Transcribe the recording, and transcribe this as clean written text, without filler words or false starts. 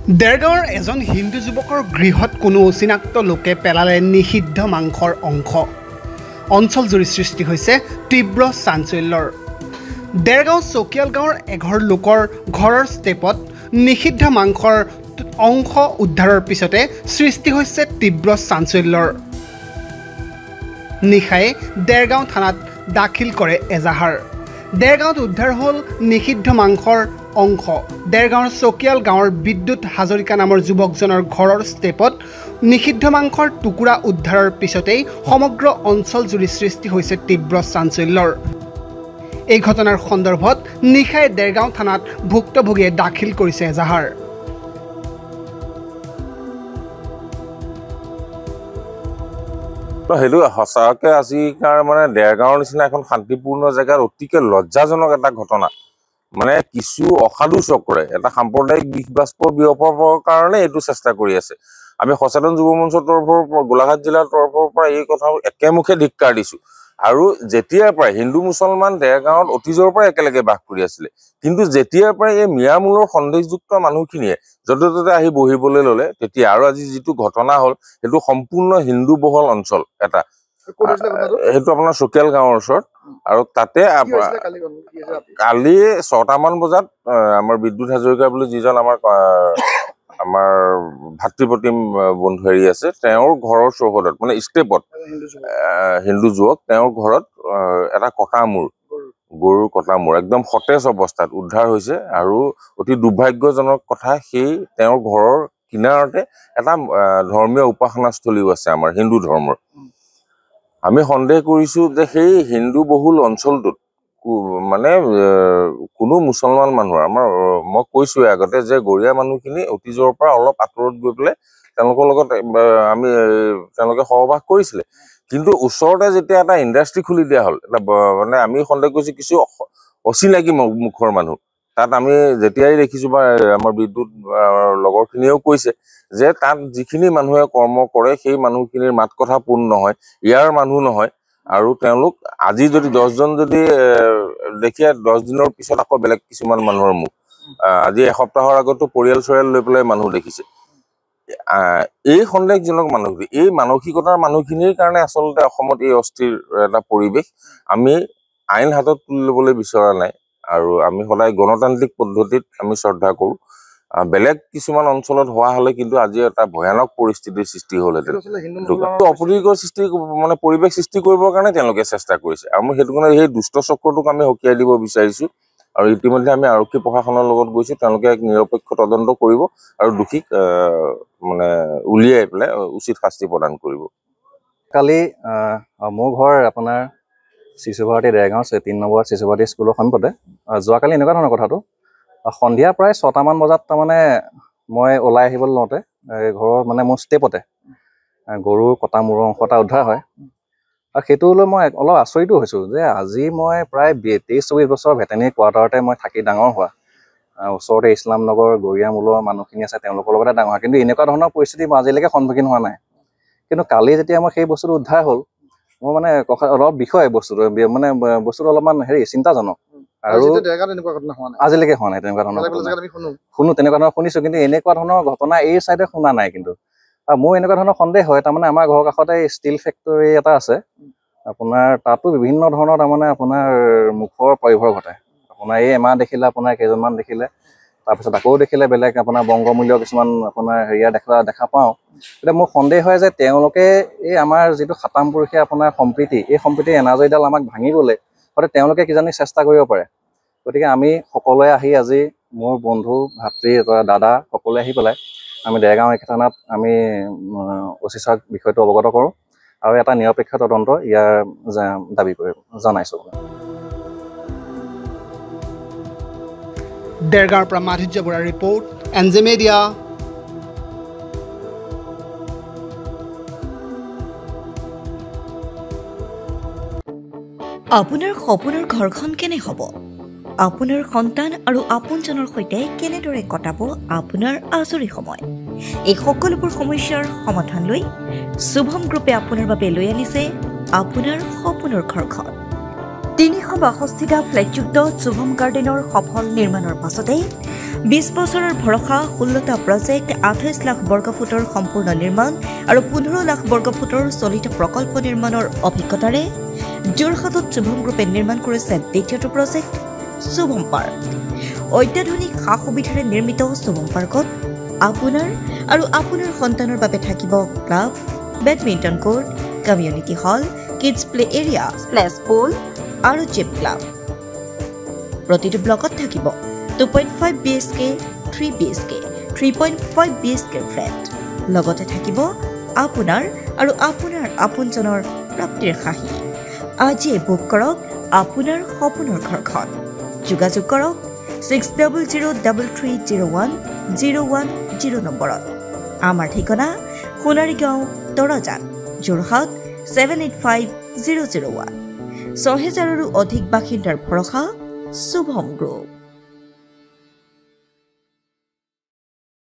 দেৰগাঁৱৰ এজন হিন্দু যুৱকৰ গৃহত কোনো অচিনাক্ত লোকে পেলালে নিষিদ্ধ মাংসৰ অংশ। অঞ্চলজুৰি সৃষ্টি হৈছে তীব্ৰ চাঞ্চল্যৰ। দেৰগাঁও চকিয়াল গাঁৱৰ এঘৰ লোকৰ ঘৰৰ ষ্টেপত নিষিদ্ধ মাংসৰ অংশ উদ্ধাৰৰ পিছতে সৃষ্টি হৈছে তীব্ৰ চাঞ্চল্যৰ। নিশাই দেৰগাঁও থানাত দাখিল কৰে এজাহাৰ। দেৰগাঁৱত উদ্ধাৰ হ'ল নিষিদ্ধ মাংসৰ অংশ। দেৰগাঁৱৰ চকিয়াল গাঁৱৰ বিদ্যুৎ হাজৰিকা নামৰ যুৱকজনৰ ঘৰৰ ষ্টেপত নিষিদ্ধ মাংসৰ টুকুৰা উদ্ধাৰৰ পিছতেই সমগ্ৰ অঞ্চলজুৰি সৃষ্টি হৈছে তীব্ৰ চাঞ্চল্যৰ। এই ঘটনাৰ সন্দৰ্ভত নিশাই দেৰগাঁও থানাত ভুক্তভোগীয়ে দাখিল কৰিছে এজাহাৰ। সেইটো সঁচাকে আজিকাৰ মানে দেৰগাঁৱৰ নিচিনা এখন শান্তিপূৰ্ণ জেগাত অতিকে লজ্জাজনক এটা ঘটনা। মানে কিছু অসাধু চক্ৰে এটা সাম্প্ৰদায়িক বিষ বাষ্প বিয়পাবৰ কাৰণে এইটো চেষ্টা কৰি আছে। আমি সচেতন যুৱ মঞ্চৰ তৰফৰ পৰা গোলাঘাট জিলাৰ তৰফৰ পৰা এই কথা একেমুখে ধিক্কাৰ দিছো। আৰু যেতিয়াৰ পৰাই হিন্দু মুছলমান দেৰগাঁৱত অতীজৰ পৰা একেলগে বাস কৰি আছিলে, কিন্তু যেতিয়াৰ পৰাই এই মিয়ামূলৰ সন্দেহযুক্ত মানুহখিনিয়ে য'তে ত'তে আহি বহিবলৈ ললে, তেতিয়া আৰু আজি যিটো ঘটনা হ'ল সেইটো সম্পূৰ্ণ হিন্দু বহুল অঞ্চল এটা। সেইটো আপোনাৰ চকিয়াল গাঁৱৰ ওচৰত। আৰু তাতে কালি 6টামান বজাত আমাৰ বিদ্যুৎ হাজৰিকা বুলি যিজন আমাৰ ভাতৃপ্ৰতিম বন্ধু হেৰি আছে, তেওঁৰ ঘৰৰ চৌহদত মানে ষ্টেপত হিন্দু যুৱক, তেওঁৰ ঘৰত এটা কটা মূৰ, গৰুৰ কটা মূৰ একদম সতেজ অৱস্থাত উদ্ধাৰ হৈছে। আৰু অতি দুৰ্ভাগ্যজনক কথা, সেই তেওঁৰ ঘৰৰ কিনাৰতে এটা ধৰ্মীয় উপাসনাস্থলীও আছে আমাৰ হিন্দু ধৰ্মৰ। আমি সন্দেহ কৰিছো যে সেই হিন্দু বহুল অঞ্চলটোত মানে কোনো মুছলমান মানুহৰ, মই কৈছোৱে আগতে যে গৰীয়া মানুহখিনি অতীজৰ পৰা অলপ আঁতৰত গৈ পেলাই তেওঁলোকৰ লগত তেওঁলোকে সহবাস কৰিছিলে। কিন্তু ওচৰতে যেতিয়া এটা ইণ্ডাষ্ট্ৰি খুলি দিয়া হ'ল, মানে আমি সন্দেহ কৰিছো কিছু অচিনাকি মুখৰ মানুহ তাত আমি যেতিয়াই দেখিছো, বা আমাৰ বিদ্যুৎ লগৰখিনিয়েও কৈছে যে তাত যিখিনি মানুহে কৰ্ম কৰে সেই মানুহখিনিৰ মাত কথা পোন নহয়, ইয়াৰ মানুহ নহয়। আৰু তেওঁলোক আজি যদি 10জন যদি দেখিয়া 10 দিনৰ পিছত আকৌ বেলেগ কিছুমান মানুহৰ মুখ, আজি এসপ্তাহৰ আগতো পৰিয়াল চৰিয়াল লৈ পেলাই মানুহ দেখিছে। এই সন্দেহজনক মানুহখিনি, এই মানসিকতাৰ মানুহখিনিৰ কাৰণে আচলতে অসমত এই অস্থিৰ এটা পৰিৱেশ। আমি আইন হাতত তুলি ল'বলৈ বিচৰা নাই, আৰু আমি সদায় গণতান্ত্ৰিক পদ্ধতিত আমি শ্ৰদ্ধা কৰোঁ। বেলেগ কিছুমান অঞ্চলত হোৱা হলে কিন্তু আজি এটা ভয়ানক পৰিস্থিতিৰ সৃষ্টি হ'লহেঁতেন। অপ্ৰীতিকৰ সৃষ্টি মানে পৰিৱেশ সৃষ্টি কৰিবৰ কাৰণে তেওঁলোকে চেষ্টা কৰিছে। আৰু মই সেইটো কাৰণে সেই দুষ্ট চক্ৰটোক আমি সকীয়াই দিব বিচাৰিছো। আৰু ইতিমধ্যে আমি আৰক্ষী প্ৰশাসনৰ লগত গৈছো, তেওঁলোকে এক নিৰপেক্ষ তদন্ত কৰিব আৰু দোষীক মানে উলিয়াই পেলাই উচিত শাস্তি প্ৰদান কৰিব। কালি মোৰ ঘৰ আপোনাৰ শিশুভাৰতী দেৰগাঁও 3 নম্বৰ শিশুভাৰতী স্কুলৰ সন্মুখতে। যোৱাকালি এনেকুৱা ধৰণৰ কথাটো, সন্ধিয়া প্ৰায় 6টামান বজাত তাৰমানে মই ওলাই আহিবলৈ লওঁতে ঘৰৰ মানে মোৰ ষ্টেপতে গৰুৰ কটা মূৰৰ অংশ এটা উদ্ধাৰ হয়। আৰু সেইটো লৈ মই অলপ আচৰিতো হৈছোঁ যে আজি মই প্ৰায় 23-24 বছৰ ভেটেনেৰী কোৱাৰ্টাৰতে মই থাকি ডাঙৰ হোৱা, ওচৰতে ইছলাম নগৰ গৰীয়া মূলৰ মানুহখিনি আছে, তেওঁলোকৰ লগতে ডাঙৰ হোৱা, কিন্তু এনেকুৱা ধৰণৰ পৰিস্থিতি মই আজিলৈকে সন্মুখীন হোৱা নাই। কিন্তু কালি যেতিয়া মই সেই বস্তুটো উদ্ধাৰ হ'ল, মোৰ মানে অলপ বিষয় বস্তুটো, মানে বস্তুটো অলপমান চিন্তাজনক। আৰু আজিলৈকে হোৱা নাই তেনেকুৱা ধৰণৰ শুনো, তেনেকুৱা ধৰণৰ শুনিছো, কিন্তু এনেকুৱা ধৰণৰ ঘটনা এই চাইডে শুনা নাই। কিন্তু মোৰ এনেকুৱা ধৰণৰ সন্দেহ হয়, তাৰমানে আমাৰ ঘৰৰ কাষতে ষ্টীল ফেক্টৰী এটা আছে আপোনাৰ, তাতো বিভিন্ন ধৰণৰ তাৰমানে আপোনাৰ মুখৰ পয়োভৰ ঘটে। আপোনাৰ এই এমাহ দেখিলে, আপোনাৰ কেইজনমান দেখিলে, তাৰপিছত আকৌ দেখিলে বেলেগ আপোনাৰ বংগমূল্য কিছুমান আপোনাৰ হেৰিয়া দেখা পাওঁ। এতিয়া মোৰ সন্দেহ হয় যে তেওঁলোকে এই আমাৰ যিটো সাতামপুৰুষীয়া আপোনাৰ সম্প্ৰীতি, এই সম্প্ৰীতিৰ এনাজৰীডাল আমাক ভাঙিবলৈ হয়তো তেওঁলোকে কিজানি চেষ্টা কৰিব পাৰে। গতিকে আমি সকলোৱে আহি আজি মোৰ বন্ধু, ভাতৃ, দাদা সকলোৱে আহি পেলাই আমি দেৰগাঁও থানাত আমি অচি ছাৰক বিষয়টো অৱগত কৰোঁ আৰু এটা নিৰপেক্ষ তদন্ত ইয়াৰ দাবী জনাইছোঁ। দেৰগাঁৱৰ পৰা মাধুৰ্য বৰাৰ ৰিপৰ্ট, NJ Media। আপোনাৰ সপোনৰ ঘৰখন কেনে হ'ব? আপোনাৰ সন্তান আৰু আপোনজনৰ সৈতে কেনেদৰে কটাব আপোনাৰ আজৰি সময়? এই সকলোবোৰ সমস্যাৰ সমাধান লৈ শুভম গ্ৰুপে আপোনাৰ বাবে লৈ আনিছে আপোনাৰ সপোনৰ ঘৰখন। 362টা ফ্লেটযুক্ত শুভম গাৰ্ডেনৰ সফল নিৰ্মাণৰ পাছতে 20 বছৰৰ ভৰসা 16টা প্ৰজেক্ট 28 লাখ বৰ্গফুটৰ সম্পূৰ্ণ নিৰ্মাণ আৰু 15 লাখ বৰ্গফুটৰ চলিত প্ৰকল্প নিৰ্মাণৰ অভিজ্ঞতাৰে যোৰহাটত শুভম গ্ৰুপে নিৰ্মাণ কৰিছে দ্বিতীয়টো প্ৰজেক্ট শুভম পাৰ্ক। অত্যাধুনিক সা সুবিধাৰে নিৰ্মিত শুভম পাৰ্কত আপোনাৰ আৰু আপোনাৰ সন্তানৰ বাবে থাকিব club, badminton court, community hall, kids play area, splash pool আৰু জিম ক্লাব। প্ৰতিটো ব্লকত থাকিব 2.5 BHK, 3 BHK, 3.5 BHK ফ্লেট। লগতে থাকিব আপোনাৰ আৰু আপোনাৰ আপোনজনৰ প্ৰাপ্তিৰ সাহী। আজিয়ে বুক কৰক আপোনাৰ সপোনৰ ঘৰখন। যোগাযোগ কৰক 6003301010 নম্বৰত। আমাৰ ঠিকনা সোণাৰীগাঁও, তৰাজান, যোৰহাট 785001। 6000ৰো অধিক বাসিন্দাৰ ভৰসা শুভম গ্ৰুপ।